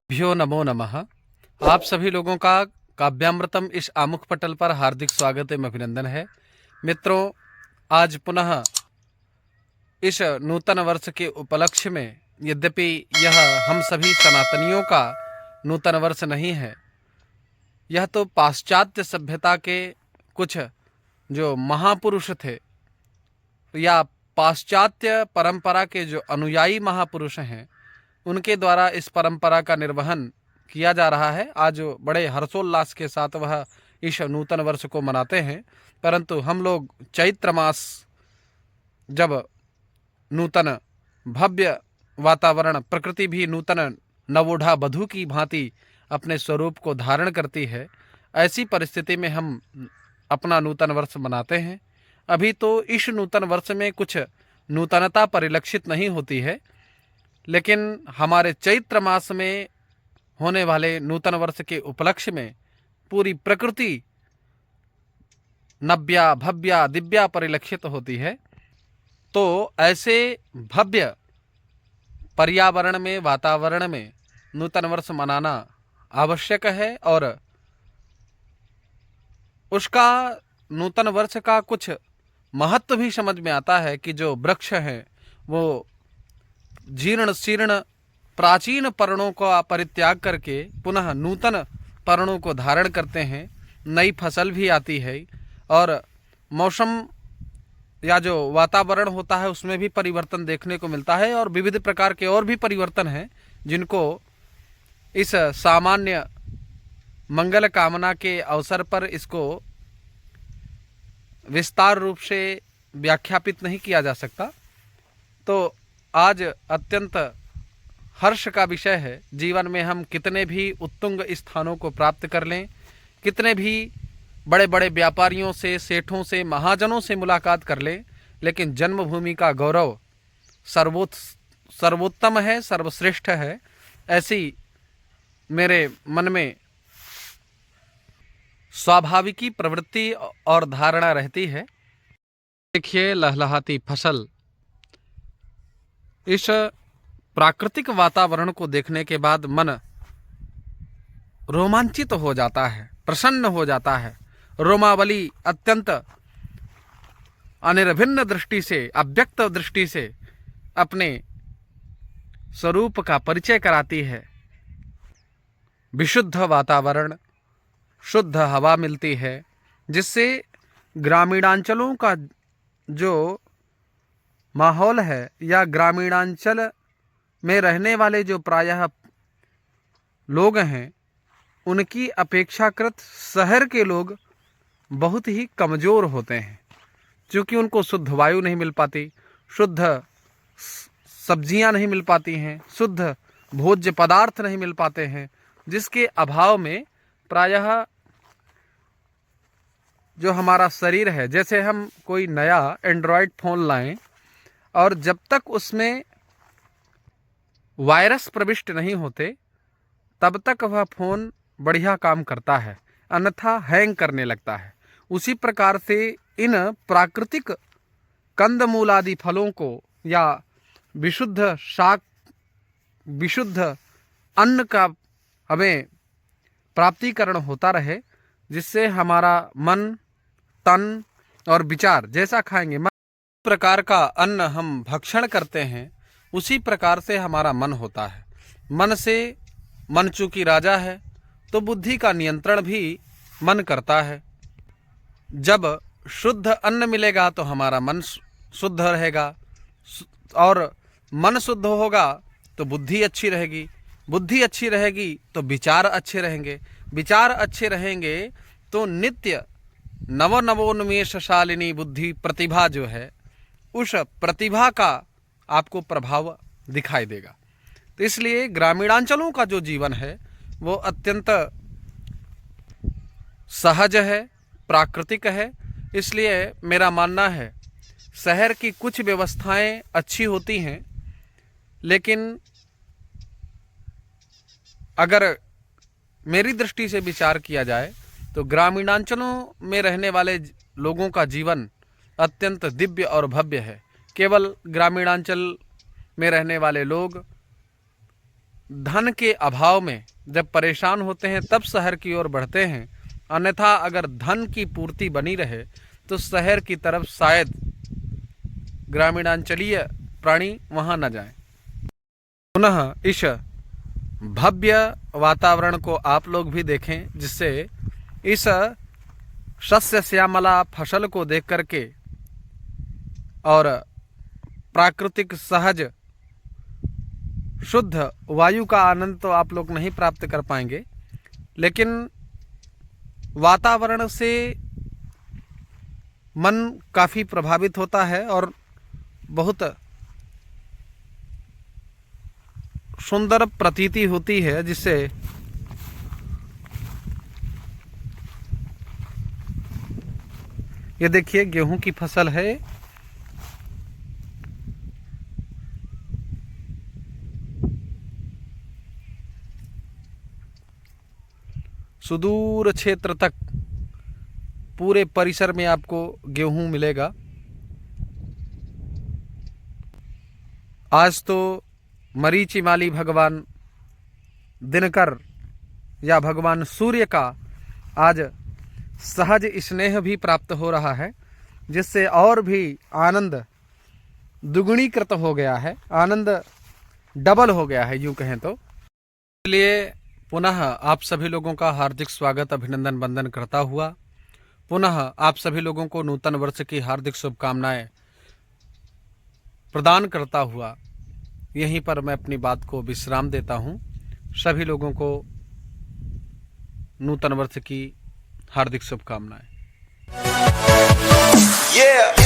भ्यो नमो नमः। आप सभी लोगों का काव्यामृतम इस आमुख पटल पर हार्दिक स्वागत एवं अभिनंदन है। मित्रों, आज पुनः इस नूतन वर्ष के उपलक्ष्य में, यद्यपि यह हम सभी सनातनियों का नूतन वर्ष नहीं है, यह तो पाश्चात्य सभ्यता के कुछ जो महापुरुष थे या पाश्चात्य परंपरा के जो अनुयायी महापुरुष हैं, उनके द्वारा इस परंपरा का निर्वहन किया जा रहा है। आज बड़े हर्षोल्लास के साथ वह इस नूतन वर्ष को मनाते हैं। परंतु हम लोग चैत्र मास जब नूतन भव्य वातावरण, प्रकृति भी नूतन नवोढ़ा वधू की भांति अपने स्वरूप को धारण करती है, ऐसी परिस्थिति में हम अपना नूतन वर्ष मनाते हैं। अभी तो इस नूतन वर्ष में कुछ नूतनता परिलक्षित नहीं होती है, लेकिन हमारे चैत्र मास में होने वाले नूतन वर्ष के उपलक्ष्य में पूरी प्रकृति नव्या भव्या दिव्या परिलक्षित होती है। तो ऐसे भव्य पर्यावरण में, वातावरण में नूतन वर्ष मनाना आवश्यक है और उसका नूतन वर्ष का कुछ महत्व भी समझ में आता है कि जो वृक्ष हैं वो जीर्ण शीर्ण प्राचीन पर्णों का परित्याग करके पुनः नूतन पर्णों को धारण करते हैं। नई फसल भी आती है और मौसम या जो वातावरण होता है उसमें भी परिवर्तन देखने को मिलता है और विविध प्रकार के और भी परिवर्तन हैं जिनको इस सामान्य मंगल कामना के अवसर पर इसको विस्तार रूप से व्याख्यापित नहीं किया जा सकता। तो आज अत्यंत हर्ष का विषय है। जीवन में हम कितने भी उत्तुंग स्थानों को प्राप्त कर लें, कितने भी बड़े बड़े व्यापारियों से, सेठों से, महाजनों से मुलाकात कर लें, लेकिन जन्मभूमि का गौरव सर्वोत्तम है, सर्वश्रेष्ठ है, ऐसी मेरे मन में स्वाभाविकी प्रवृत्ति और धारणा रहती है। देखिए, लहलहाती फसल, इस प्राकृतिक वातावरण को देखने के बाद मन रोमांचित हो जाता है, प्रसन्न हो जाता है। रोमावली अत्यंत अनिर्भिन्न दृष्टि से, अव्यक्त दृष्टि से अपने स्वरूप का परिचय कराती है। विशुद्ध वातावरण, शुद्ध हवा मिलती है, जिससे ग्रामीणांचलों का जो माहौल है या ग्रामीणांचल में रहने वाले जो प्रायः लोग हैं, उनकी अपेक्षाकृत शहर के लोग बहुत ही कमज़ोर होते हैं, क्योंकि उनको शुद्ध वायु नहीं मिल पाती, शुद्ध सब्जियां नहीं मिल पाती हैं, शुद्ध भोज्य पदार्थ नहीं मिल पाते हैं, जिसके अभाव में प्रायः जो हमारा शरीर है, जैसे हम कोई नया एंड्रॉयड फ़ोन लाएं और जब तक उसमें वायरस प्रविष्ट नहीं होते तब तक वह फ़ोन बढ़िया काम करता है, अन्यथा हैंग करने लगता है। उसी प्रकार से इन प्राकृतिक कंदमूल आदि फलों को या विशुद्ध शाक, विशुद्ध अन्न का हमें प्राप्तिकरण होता रहे, जिससे हमारा मन, तन और विचार जैसा खाएंगे, प्रकार का अन्न हम भक्षण करते हैं, उसी प्रकार से हमारा मन होता है। मन से, मन चूंकि राजा है तो बुद्धि का नियंत्रण भी मन करता है। जब शुद्ध अन्न मिलेगा तो हमारा मन शुद्ध रहेगा और मन शुद्ध होगा तो बुद्धि अच्छी रहेगी, बुद्धि अच्छी रहेगी तो विचार अच्छे रहेंगे, विचार अच्छे रहेंगे तो नित्य नवोन्मेषशालिनी बुद्धि प्रतिभा जो है, उस प्रतिभा का आपको प्रभाव दिखाई देगा। तो इसलिए ग्रामीणांचलों का जो जीवन है वो अत्यंत सहज है, प्राकृतिक है। इसलिए मेरा मानना है शहर की कुछ व्यवस्थाएं अच्छी होती हैं, लेकिन अगर मेरी दृष्टि से विचार किया जाए तो ग्रामीणांचलों में रहने वाले लोगों का जीवन अत्यंत दिव्य और भव्य है। केवल ग्रामीणांचल में रहने वाले लोग धन के अभाव में जब परेशान होते हैं तब शहर की ओर बढ़ते हैं, अन्यथा अगर धन की पूर्ति बनी रहे तो शहर की तरफ शायद ग्रामीणांचलीय प्राणी वहां न जाएं। पुनः इस भव्य वातावरण को आप लोग भी देखें, जिससे इस सस्य श्यामला फसल को देख करके और प्राकृतिक सहज शुद्ध वायु का आनंद तो आप लोग नहीं प्राप्त कर पाएंगे, लेकिन वातावरण से मन काफ़ी प्रभावित होता है और बहुत सुंदर प्रतीति होती है, जिससे ये देखिए गेहूं की फसल है। सुदूर क्षेत्र तक पूरे परिसर में आपको गेहूं मिलेगा। आज तो मरीचिमाली भगवान दिनकर या भगवान सूर्य का आज सहज स्नेह भी प्राप्त हो रहा है, जिससे और भी आनंद दुगुणीकृत हो गया है, आनंद डबल हो गया है यूं कहें तो। इसलिए पुनः आप सभी लोगों का हार्दिक स्वागत, अभिनंदन, वंदन करता हुआ पुनः आप सभी लोगों को नूतन वर्ष की हार्दिक शुभकामनाएं प्रदान करता हुआ यहीं पर मैं अपनी बात को विश्राम देता हूं। सभी लोगों को नूतन वर्ष की हार्दिक शुभकामनाएं। Yeah.